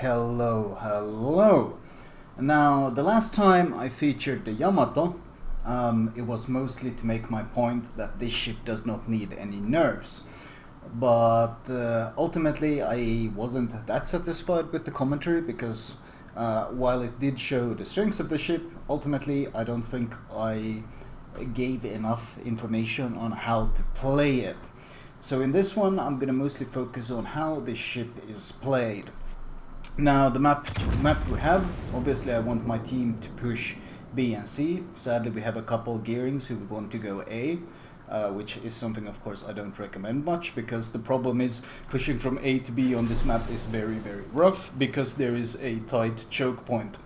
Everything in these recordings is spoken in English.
Hello. Now, the last time I featured the Yamato, it was mostly to make my point that this ship does not need any nerfs. But ultimately, I wasn't that satisfied with the commentary because while it did show the strengths of the ship, ultimately, I don't think I gave enough information on how to play it. So in this one, I'm gonna mostly focus on how this ship is played. Now the map we have, obviously I want my team to push B and C. Sadly we have a couple gearings who want to go A, which is something of course I don't recommend much, because the problem is pushing from A to B on this map is very rough, because there is a tight choke point.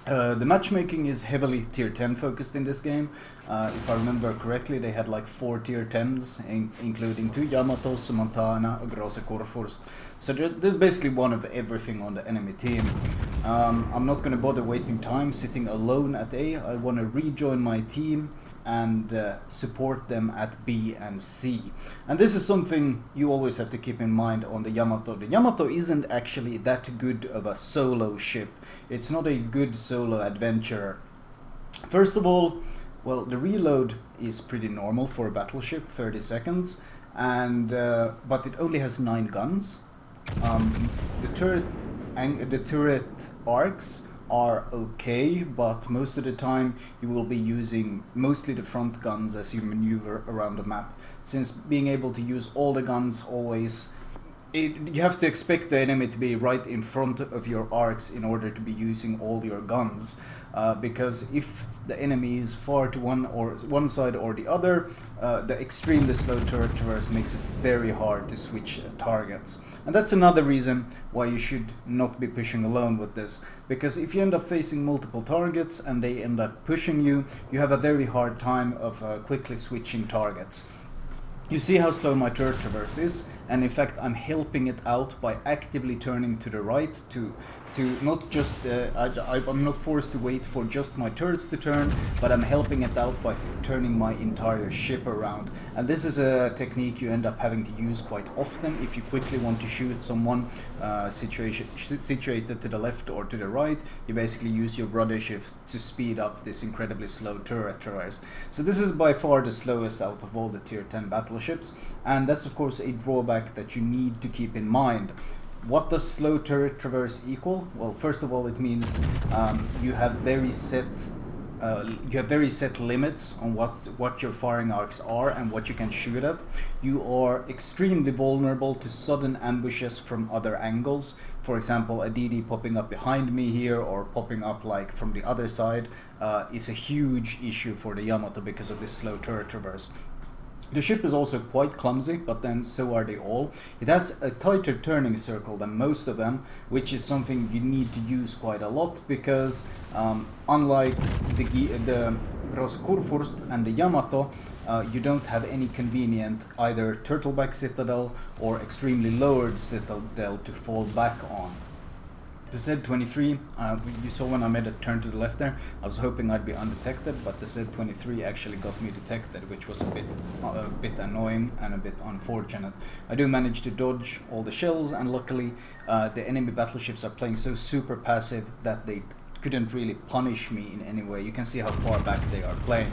The matchmaking is heavily tier 10 focused in this game. If I remember correctly, they had like 4 tier 10s, including 2 Yamatos, a Montana, a Grosse Kurfürst. So there's basically one of everything on the enemy team. I'm not gonna bother wasting time sitting alone at A. I want to rejoin my team and support them at B and C. And this is something you always have to keep in mind on the Yamato. The Yamato isn't actually that good of a solo ship. It's not a good solo adventurer. First of all, well, the reload is pretty normal for a battleship, 30 seconds, and but it only has 9 guns. The turret arcs are okay, but most of the time you will be using mostly the front guns as you maneuver around the map, since being able to use all the guns always, you have to expect the enemy to be right in front of your arcs in order to be using all your guns, because if the enemy is far to one side or the other, the extremely slow turret traverse makes it very hard to switch targets. And that's another reason why you should not be pushing alone with this, because if you end up facing multiple targets and they end up pushing you, you have a very hard time of quickly switching targets. You see how slow my turret traverse is, and in fact I'm helping it out by actively turning to the right to not just, I'm not forced to wait for just my turrets to turn, but I'm helping it out by turning my entire ship around. And this is a technique you end up having to use quite often if you quickly want to shoot someone situated to the left or to the right. You basically use your rudder shift to speed up this incredibly slow turret traverse. So this is by far the slowest out of all the tier 10 battleships, and that's of course a drawback that you need to keep in mind. What does slow turret traverse equal? Well, first of all, it means you have very set limits on what your firing arcs are and what you can shoot at. You are extremely vulnerable to sudden ambushes from other angles. For example, a DD popping up behind me here or popping up like from the other side is a huge issue for the Yamato because of this slow turret traverse. The ship is also quite clumsy, but then so are they all. It has a tighter turning circle than most of them, which is something you need to use quite a lot, because unlike the Grosse Kurfürst and the Yamato, you don't have any convenient either turtleback citadel or extremely lowered citadel to fall back on. The Z-23, you saw when I made a turn to the left there, I was hoping I'd be undetected, but the Z-23 actually got me detected, which was a bit annoying and a bit unfortunate. I do manage to dodge all the shells, and luckily the enemy battleships are playing so super passive that they couldn't really punish me in any way. You can see how far back they are playing.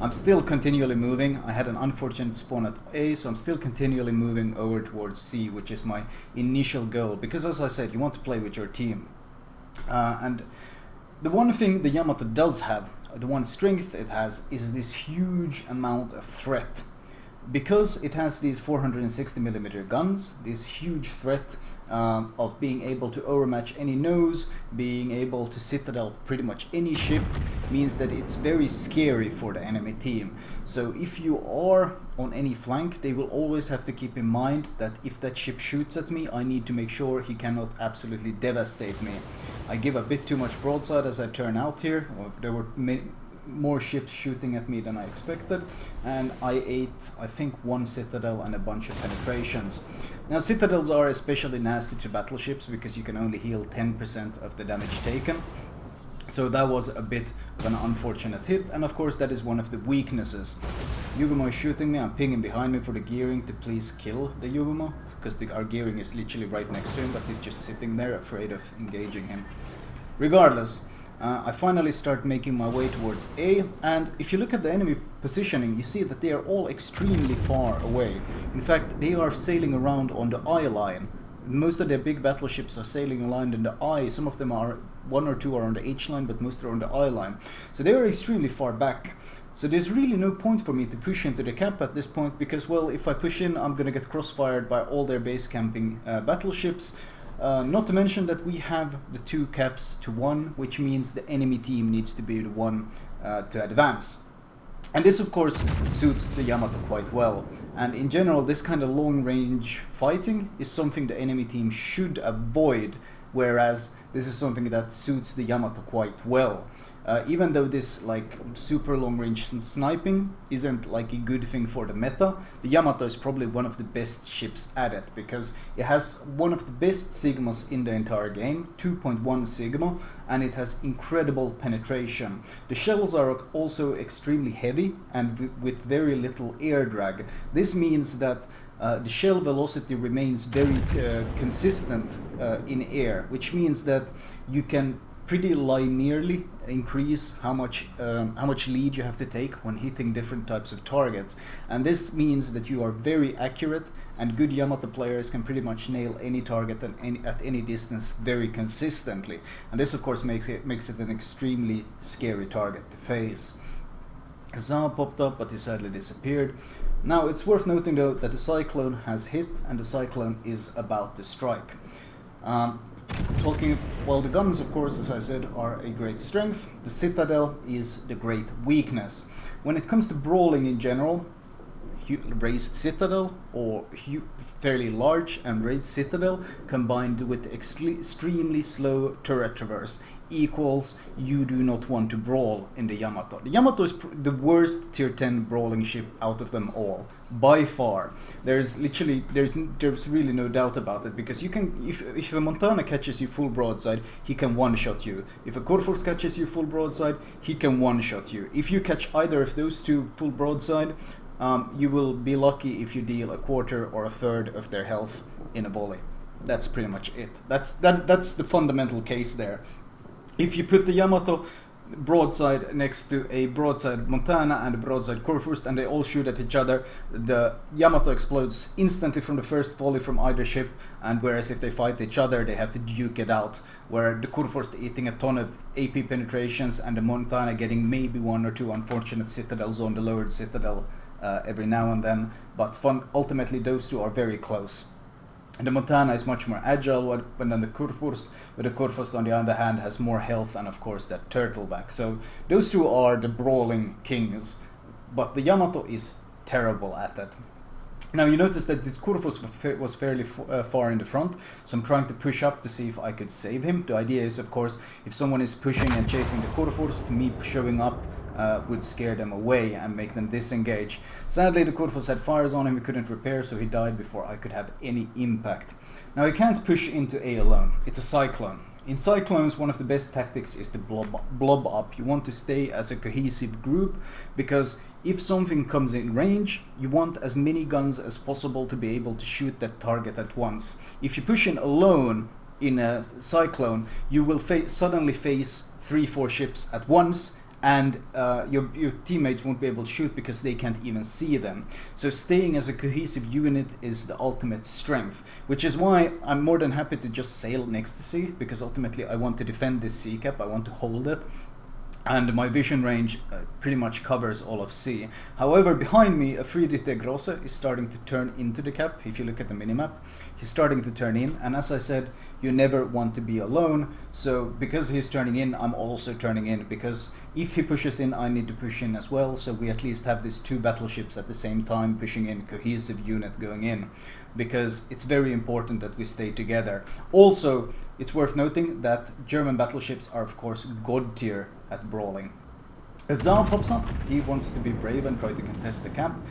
I'm still continually moving. I had an unfortunate spawn at A, so I'm still continually moving over towards C, which is my initial goal, because as I said, you want to play with your team. And the one thing the Yamato does have, the one strength it has, is this huge amount of threat. Because it has these 460mm guns, this huge threat of being able to overmatch any nose, being able to citadel pretty much any ship, means that it's very scary for the enemy team. So if you are on any flank, they will always have to keep in mind that if that ship shoots at me, I need to make sure he cannot absolutely devastate me. I give a bit too much broadside as I turn out here. There were more ships shooting at me than I expected, and I ate, I think, 1 citadel and a bunch of penetrations. Now, citadels are especially nasty to battleships because you can only heal 10% of the damage taken. So that was a bit of an unfortunate hit, and of course that is one of the weaknesses. Yugumo is shooting me, I'm pinging behind me for the gearing to please kill the Yugumo, because our gearing is literally right next to him, but he's just sitting there afraid of engaging him. Regardless, I finally start making my way towards A, and if you look at the enemy positioning, you see that they are all extremely far away. In fact, they are sailing around on the I line. Most of their big battleships are sailing aligned in the I. Some of them are, one or two are on the H line, but most are on the I line. So they are extremely far back. So there's really no point for me to push into the camp at this point, because, well, if I push in, I'm gonna get crossfired by all their base camping battleships. Not to mention that we have the 2 caps to 1, which means the enemy team needs to be the one to advance. And this of course suits the Yamato quite well, and in general this kind of long range fighting is something the enemy team should avoid, whereas this is something that suits the Yamato quite well. Even though this like super long range sniping isn't like a good thing for the meta, the Yamato is probably one of the best ships at it, because it has one of the best sigmas in the entire game, 2.1 sigma, and it has incredible penetration. The shells are also extremely heavy and with very little air drag. This means that the shell velocity remains very consistent in air, which means that you can pretty linearly increase how much lead you have to take when hitting different types of targets, and this means that you are very accurate, and good Yamato players can pretty much nail any target at any distance very consistently, and this of course makes it an extremely scary target to face. Kazama popped up, but he sadly disappeared. Now it's worth noting though that the Cyclone has hit and the Cyclone is about to strike. Well, the guns of course, as I said, are a great strength. The Citadel is the great weakness. When it comes to brawling in general, raised Citadel or fairly large and raised Citadel combined with extremely slow turret traverse equals you do not want to brawl in the Yamato. The Yamato is the worst tier 10 brawling ship out of them all, by far. There's really no doubt about it, because you can, if a Montana catches you full broadside, he can one-shot you. If a Corfos catches you full broadside, he can one-shot you. If you catch either of those two full broadside, you will be lucky if you deal a quarter or a third of their health in a volley. That's pretty much it. That's the fundamental case there. If you put the Yamato broadside next to a broadside Montana and a broadside Corfurst and they all shoot at each other, the Yamato explodes instantly from the first volley from either ship, and whereas if they fight each other they have to duke it out, where the Corfurst eating a ton of AP penetrations and the Montana getting maybe one or two unfortunate citadels on the lowered citadel every now and then, but ultimately those two are very close. And the Montana is much more agile than the Kurfürst, but the Kurfürst on the other hand has more health and of course that turtleback. So those two are the brawling kings, but the Yamato is terrible at that. Now you notice that this Kurfürst was fairly far in the front, so I'm trying to push up to see if I could save him. The idea is of course, if someone is pushing and chasing the Kurfürst, me showing up would scare them away and make them disengage. Sadly the Kurfürst had fires on him he couldn't repair, so he died before I could have any impact. Now you can't push into A alone, it's a Cyclone. In Cyclones, one of the best tactics is to blob up. You want to stay as a cohesive group, because if something comes in range, you want as many guns as possible to be able to shoot that target at once. If you push in alone in a Cyclone, you will suddenly face 3-4 ships at once, and your teammates won't be able to shoot because they can't even see them. So staying as a cohesive unit is the ultimate strength, which is why I'm more than happy to just sail next to sea, because ultimately I want to defend this sea cap, I want to hold it, and my vision range pretty much covers all of sea. However, behind me, a Friedrich der Grosse is starting to turn into the cap. If you look at the minimap, he's starting to turn in, and as I said, you never want to be alone, so because he's turning in, I'm also turning in, because if he pushes in, I need to push in as well, so we at least have these 2 battleships at the same time pushing in, cohesive unit going in, because it's very important that we stay together. Also, it's worth noting that German battleships are of course god tier at brawling. Azal pops up, he wants to be brave and try to contest the camp.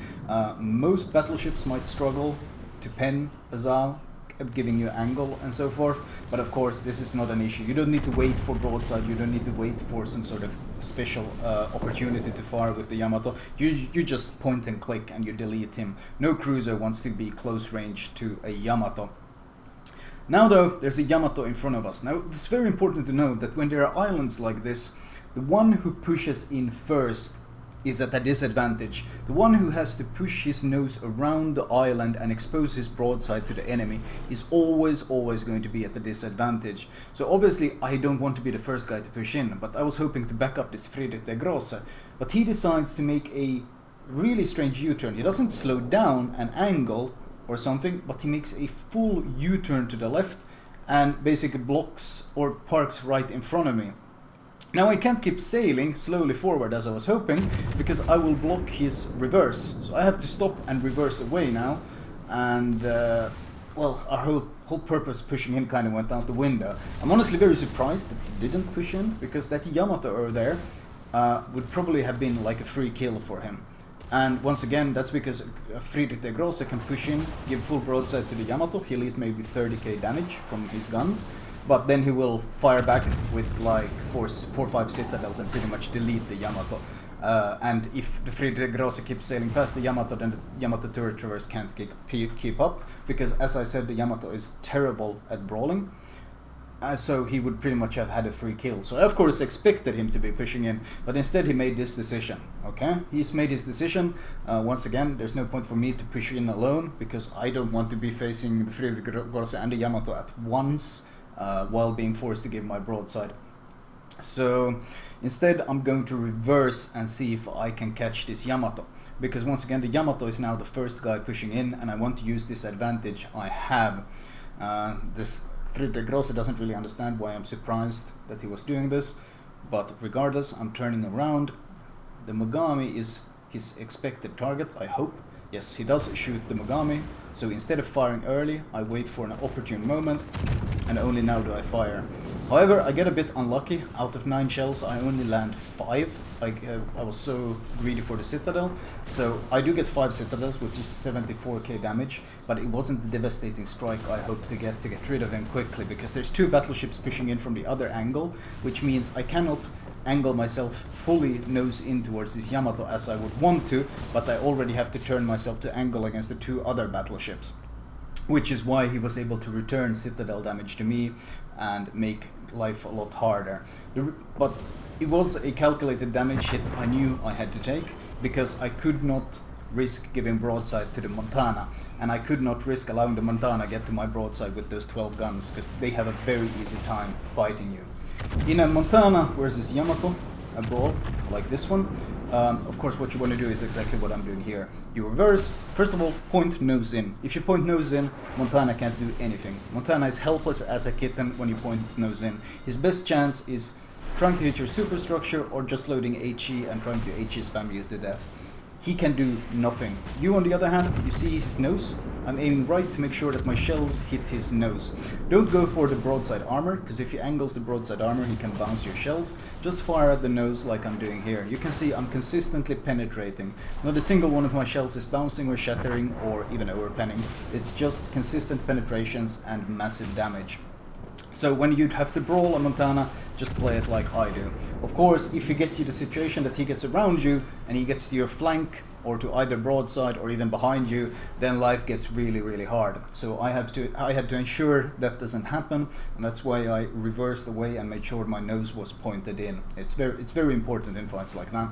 Most battleships might struggle to pen Azal giving you angle and so forth. But of course, this is not an issue. You don't need to wait for broadside. You don't need to wait for some sort of special opportunity to fire with the Yamato. You just point and click and you delete him. No cruiser wants to be close range to a Yamato. Now though, there's a Yamato in front of us. Now it's very important to know that when there are islands like this, the one who pushes in first is at a disadvantage. The one who has to push his nose around the island and expose his broadside to the enemy is always going to be at a disadvantage. So obviously I don't want to be the first guy to push in, but I was hoping to back up this Friedrich der Grosse. But he decides to make a really strange U-turn. He doesn't slow down an angle or something, but he makes a full U-turn to the left and basically blocks or parks right in front of me. Now I can't keep sailing slowly forward as I was hoping, because I will block his reverse. So I have to stop and reverse away now, and well, our whole purpose pushing in kind of went out the window. I'm honestly very surprised that he didn't push in, because that Yamato over there would probably have been like a free kill for him. And once again, that's because Friedrich der Grosse can push in, give full broadside to the Yamato, he'll eat maybe 30k damage from his guns, but then he will fire back with like 4 or 5 citadels and pretty much delete the Yamato. And if the Friedrich der Grosse keeps sailing past the Yamato, then the Yamato turret traverse can't keep up, because as I said, the Yamato is terrible at brawling. So he would pretty much have had a free kill. So I of course expected him to be pushing in, but instead he made this decision. Okay, he's made his decision. Once again, there's no point for me to push in alone, because I don't want to be facing the Friedrich der Grosse and the Yamato at once while being forced to give my broadside. So instead I'm going to reverse and see if I can catch this Yamato, because once again the Yamato is now the first guy pushing in, and I want to use this advantage I have. This Friedrich der Grosse doesn't really understand why I'm surprised that he was doing this, but regardless, I'm turning around. The Mogami is his expected target, I hope. Yes, he does shoot the Mogami, so instead of firing early, I wait for an opportune moment, and only now do I fire. However, I get a bit unlucky. Out of 9 shells, I only land 5. I was so greedy for the citadel, so I do get 5 citadels, which is 74k damage, but it wasn't the devastating strike I hoped to get rid of him quickly, because there's 2 battleships pushing in from the other angle, which means I cannot angle myself fully nose in towards this Yamato as I would want to, but I already have to turn myself to angle against the 2 other battleships, which is why he was able to return citadel damage to me and make life a lot harder. But it was a calculated damage hit I knew I had to take, because I could not risk giving broadside to the Montana, and I could not risk allowing the Montana get to my broadside with those 12 guns, because they have a very easy time fighting you. In a Montana versus Yamato, a brawl like this one, of course what you want to do is exactly what I'm doing here. You reverse, first of all, point nose in. If you point nose in, Montana can't do anything. Montana is helpless as a kitten when you point nose in. His best chance is trying to hit your superstructure or just loading HE and trying to HE spam you to death. He can do nothing. You, on the other hand, you see his nose. I'm aiming right to make sure that my shells hit his nose. Don't go for the broadside armor, because if he angles the broadside armor, he can bounce your shells. Just fire at the nose like I'm doing here. You can see I'm consistently penetrating. Not a single one of my shells is bouncing or shattering or even overpenning. It's just consistent penetrations and massive damage. So when you'd have to brawl a Montana, just play it like I do. Of course, if you get to the situation that he gets around you and he gets to your flank or to either broadside or even behind you, then life gets really hard. So I had to ensure that doesn't happen, and that's why I reversed away and made sure my nose was pointed in. It's very important in fights like that.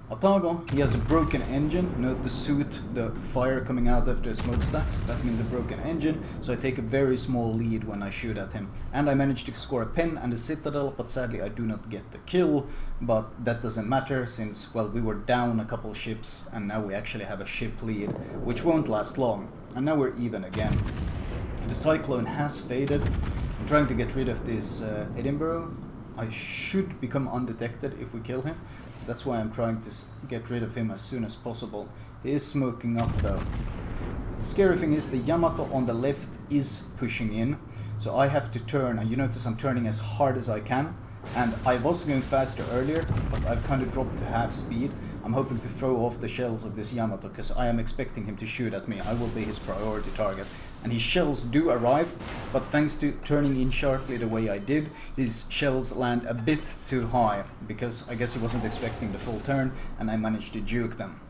Atago, he has a broken engine. Note the suit, the fire coming out of the smokestacks, that means a broken engine, so I take a very small lead when I shoot at him. And I managed to score a pen and a citadel, but sadly I do not get the kill, but that doesn't matter since, well, we were down a couple ships and now we actually have a ship lead, which won't last long. And now we're even again. The cyclone has faded. I'm trying to get rid of this Edinburgh. I should become undetected if we kill him, so that's why I'm trying to get rid of him as soon as possible. He is smoking up though. The scary thing is the Yamato on the left is pushing in, so I have to turn, and you notice I'm turning as hard as I can, and I was going faster earlier, but I've kind of dropped to half speed. I'm hoping to throw off the shells of this Yamato, because I am expecting him to shoot at me. I will be his priority target, and his shells do arrive, but thanks to turning in sharply the way I did, his shells land a bit too high, because I guess he wasn't expecting the full turn, and I managed to juke them.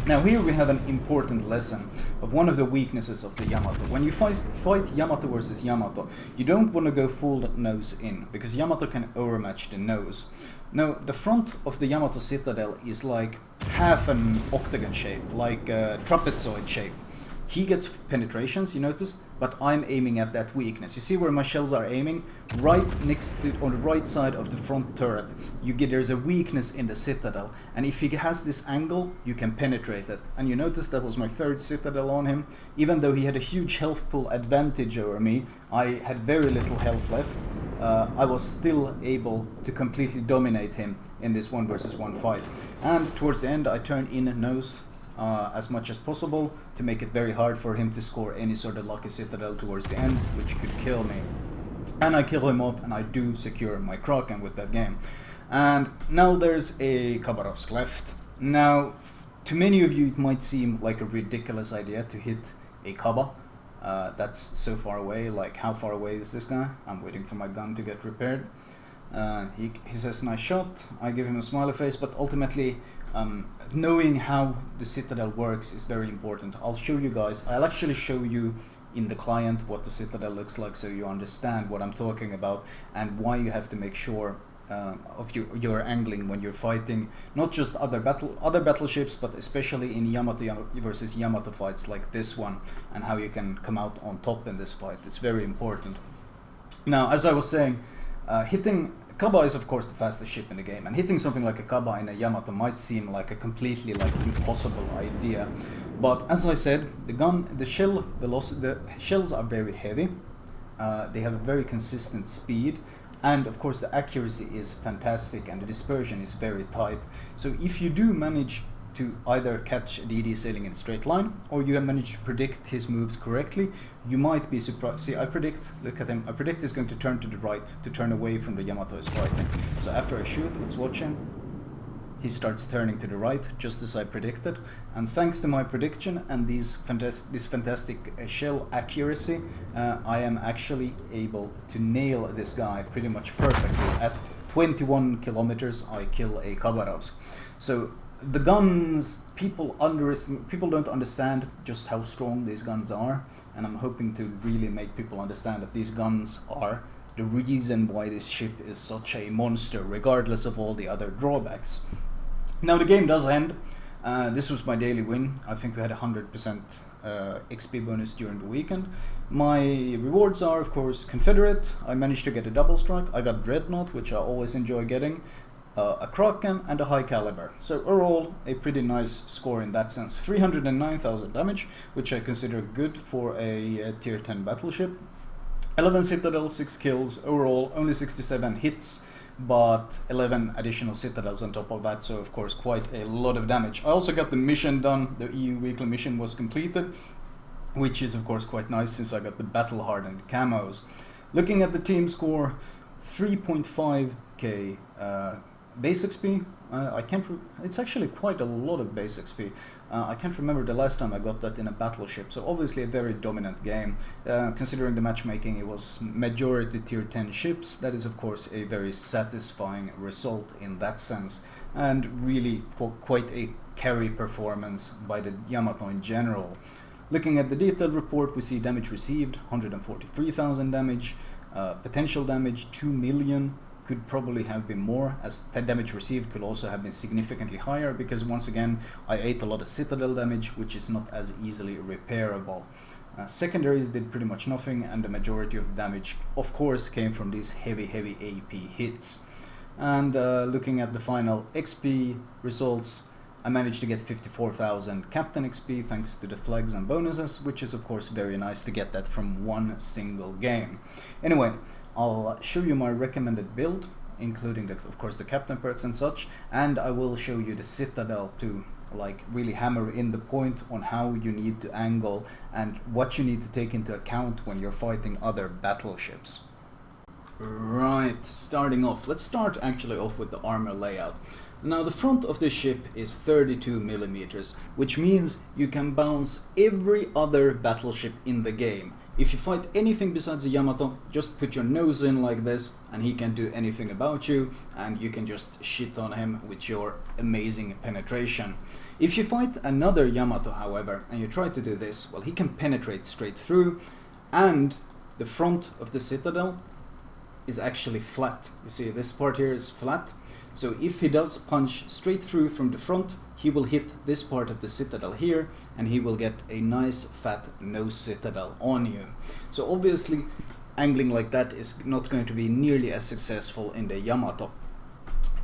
Now here we have an important lesson of one of the weaknesses of the Yamato. When you fight Yamato versus Yamato, you don't want to go full nose in, because Yamato can overmatch the nose. Now, the front of the Yamato citadel is like half an octagon shape, like a trapezoid shape. He gets penetrations, you notice, but I'm aiming at that weakness. You see where my shells are aiming? Right next to, on the right side of the front turret, there's a weakness in the citadel, and if he has this angle, you can penetrate it. And you notice that was my third citadel on him. Even though he had a huge health pool advantage over me, I had very little health left. I was still able to completely dominate him in this 1 versus 1 fight. And towards the end, I turned in nose as much as possible to make it very hard for him to score any sort of lucky citadel towards the end, which could kill me. And I kill him off, and I do secure my Kraken with that game. And now there's a Khabarovsk left. Now, to many of you it might seem like a ridiculous idea to hit a Kaba. That's so far away. Like, how far away is this guy? I'm waiting for my gun to get repaired. He says nice shot, I give him a smiley face, but ultimately knowing how the citadel works is very important. I'll show you guys, I'll actually show you in the client what the citadel looks like, so you understand what I'm talking about and why you have to make sure of your angling when you're fighting not just other battleships, but especially in Yamato versus Yamato fights like this one, and how you can come out on top in this fight. It's very important. Now, as I was saying, hitting Kaba is of course the fastest ship in the game, and hitting something like a Kaba in a Yamato might seem like a completely impossible idea. But as I said, the shells are very heavy. They have a very consistent speed, and of course the accuracy is fantastic, and the dispersion is very tight. So if you do manage to either catch a DD sailing in a straight line, or you have managed to predict his moves correctly, you might be surprised. See, look at him, I predict he's going to turn to the right, to turn away from the Yamato is fighting. So after I shoot, let's watch him. He starts turning to the right, just as I predicted. And thanks to my prediction and this fantastic shell accuracy, I am actually able to nail this guy pretty much perfectly. At 21 kilometers, I kill a Khabarovsk. So the guns, people don't understand just how strong these guns are, and I'm hoping to really make people understand that these guns are the reason why this ship is such a monster, regardless of all the other drawbacks. Now the game does end. This was my daily win. I think we had 100% XP bonus during the weekend. My rewards are of course Confederate. I managed to get a double strike. I got Dreadnought, which I always enjoy getting. A Kraken and a high caliber. So overall, a pretty nice score in that sense. 309,000 damage, which I consider good for a tier 10 battleship. 11 citadels, 6 kills. Overall, only 67 hits, but 11 additional citadels on top of that. So of course, quite a lot of damage. I also got the mission done. The EU weekly mission was completed, which is of course quite nice since I got the battle hardened camos. Looking at the team score, 3.5k base XP. It's actually quite a lot of base XP. I can't remember the last time I got that in a battleship, so obviously a very dominant game. Considering the matchmaking, it was majority tier 10 ships. That is of course a very satisfying result in that sense, and really quite a carry performance by the Yamato in general. Looking at the detailed report, we see damage received 143,000 damage, potential damage 2 million. Could probably have been more, as damage received could also have been significantly higher, because once again I ate a lot of citadel damage, which is not as easily repairable. Secondaries did pretty much nothing, and the majority of the damage of course came from these heavy AP hits. And looking at the final XP results, I managed to get 54,000 Captain XP thanks to the flags and bonuses, which is of course very nice to get that from one single game. Anyway, I'll show you my recommended build, including of course the captain perks and such, and I will show you the citadel to really hammer in the point on how you need to angle and what you need to take into account when you're fighting other battleships. Right, starting off, let's start actually off with the armor layout. Now the front of the ship is 32 millimeters, which means you can bounce every other battleship in the game. If you fight anything besides a Yamato, just put your nose in like this and he can't do anything about you, and you can just shit on him with your amazing penetration. If you fight another Yamato, however, and you try to do this, well, he can penetrate straight through, and the front of the citadel is actually flat. You see, this part here is flat. So if he does punch straight through from the front, he will hit this part of the citadel here, and he will get a nice fat nose citadel on you. So obviously angling like that is not going to be nearly as successful in the Yamato.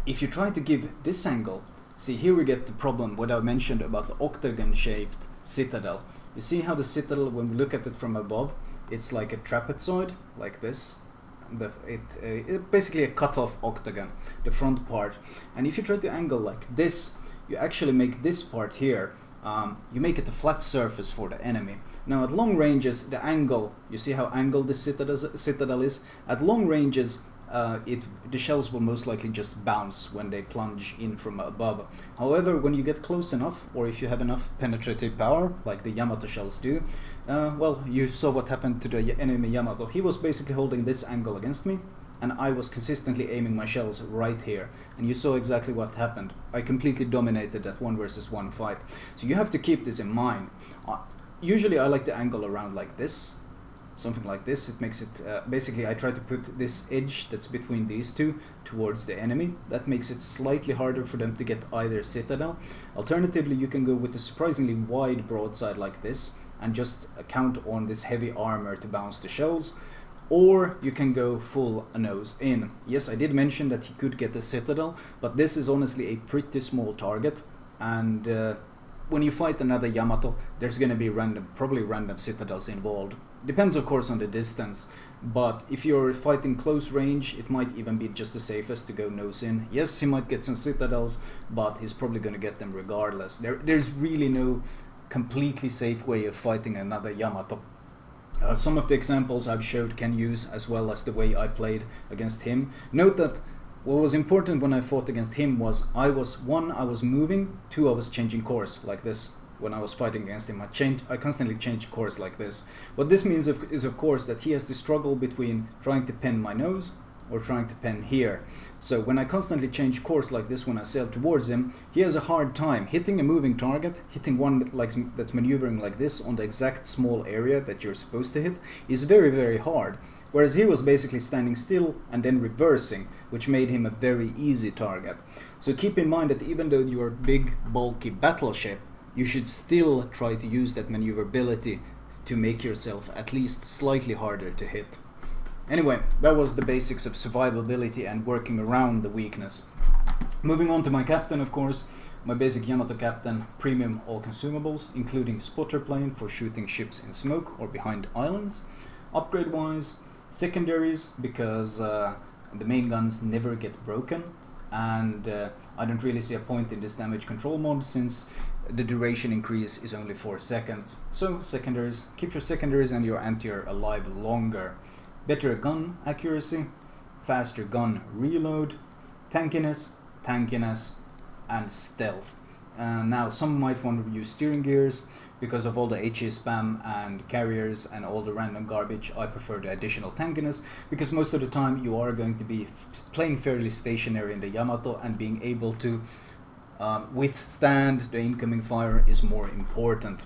If you try to give this angle, see, here we get the problem what I mentioned about the octagon shaped citadel. You see how the citadel, when we look at it from above, it's like a trapezoid, like this. It's basically a cut-off octagon, the front part. And if you try to angle like this, you actually make this part here, you make it a flat surface for the enemy. Now at long ranges, the angle, you see how angled this citadel is? At long ranges, the shells will most likely just bounce when they plunge in from above. However, when you get close enough, or if you have enough penetrative power, like the Yamato shells do, well, you saw what happened to the enemy Yamato. He was basically holding this angle against me, and I was consistently aiming my shells right here. And you saw exactly what happened. I completely dominated that 1 versus 1 fight. So you have to keep this in mind. Usually I like to angle around like this. Something like this. It makes it basically I try to put this edge that's between these two towards the enemy. That makes it slightly harder for them to get either citadel. Alternatively, you can go with a surprisingly wide broadside like this and just count on this heavy armor to bounce the shells, or you can go full nose in. Yes, I did mention that he could get the citadel, but this is honestly a pretty small target, and when you fight another Yamato, there's going to be probably random citadels involved. Depends of course on the distance, but if you're fighting close range, it might even be just the safest to go nose in. Yes, he might get some citadels, but he's probably going to get them regardless. There's really no completely safe way of fighting another Yamato. Some of the examples I've showed can use as well as the way I played against him. Note that what was important when I fought against him was I was moving, 2, I was changing course like this. When I was fighting against him, I constantly changed course like this. What this means is of course that he has to struggle between trying to pen my nose or trying to pen here. So when I constantly change course like this when I sail towards him, he has a hard time hitting a moving target. Hitting one that's maneuvering like this on the exact small area that you're supposed to hit is very, very hard. Whereas he was basically standing still and then reversing, which made him a very easy target. So keep in mind that even though you're a big, bulky battleship, you should still try to use that maneuverability to make yourself at least slightly harder to hit. Anyway, that was the basics of survivability and working around the weakness. Moving on to my captain, of course. My basic Yamato captain, premium all consumables, including spotter plane for shooting ships in smoke or behind islands. Upgrade wise, secondaries, because the main guns never get broken, and I don't really see a point in this damage control mod since the duration increase is only 4 seconds. So secondaries, keep your secondaries and your anti-air alive longer. Better gun accuracy, faster gun reload, tankiness, and stealth. Now some might want to use steering gears. Because of all the HE spam and carriers and all the random garbage, I prefer the additional tankiness, because most of the time you are going to be playing fairly stationary in the Yamato, and being able to withstand the incoming fire is more important.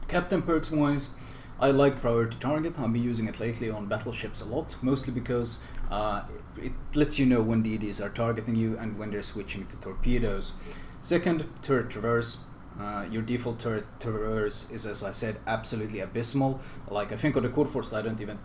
Captain perks wise, I like priority target. I've been using it lately on battleships a lot, mostly because it lets you know when DDs are targeting you and when they're switching to torpedoes. Second, turret traverse. Your default turret traverse is, as I said, absolutely abysmal. Like, I think on the Kurfürst I don't even...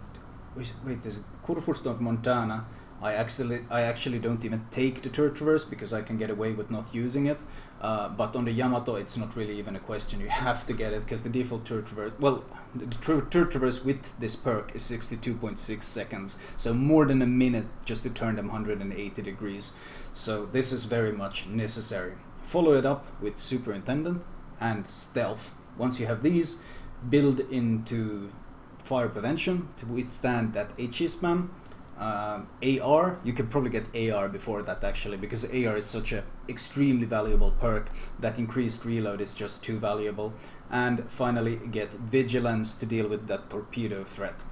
Wait, is it Kurfürst.Montana? I actually don't even take the turret traverse because I can get away with not using it. But on the Yamato it's not really even a question. You have to get it because the default turret traverse... Well, the turret traverse with this perk is 62.6 seconds. So more than a minute just to turn them 180 degrees. So this is very much necessary. Follow it up with Superintendent and Stealth. Once you have these, build into Fire Prevention to withstand that HE spam. AR, you can probably get AR before that actually, because AR is such a extremely valuable perk that increased reload is just too valuable. And finally get Vigilance to deal with that torpedo threat.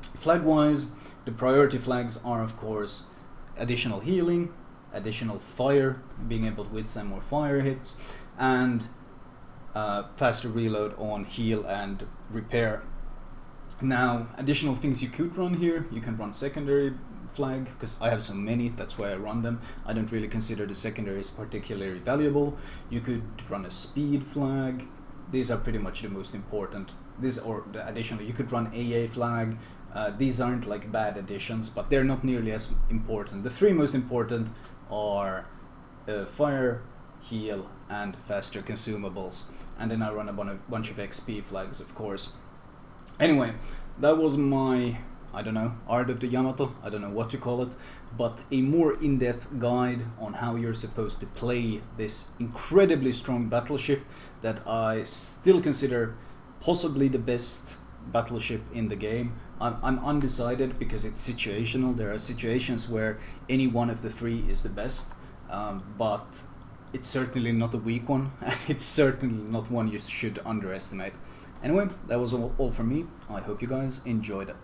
Flag wise, the priority flags are of course additional healing, additional fire, being able to withstand more fire hits, and faster reload on heal and repair. Now, additional things you could run here, you can run secondary flag, because I have so many, that's why I run them. I don't really consider the secondaries particularly valuable. You could run a speed flag. These are pretty much the most important. Additionally, you could run AA flag. These aren't like bad additions, but they're not nearly as important. The three most important are fire, heal, and faster consumables. And then I run a bunch of XP flags, of course. Anyway, that was my, I don't know, Art of the Yamato, I don't know what to call it, but a more in-depth guide on how you're supposed to play this incredibly strong battleship that I still consider possibly the best battleship in the game. I'm undecided because it's situational. There are situations where any one of the three is the best, but it's certainly not a weak one, and it's certainly not one you should underestimate. Anyway, that was all from me. I hope you guys enjoyed it.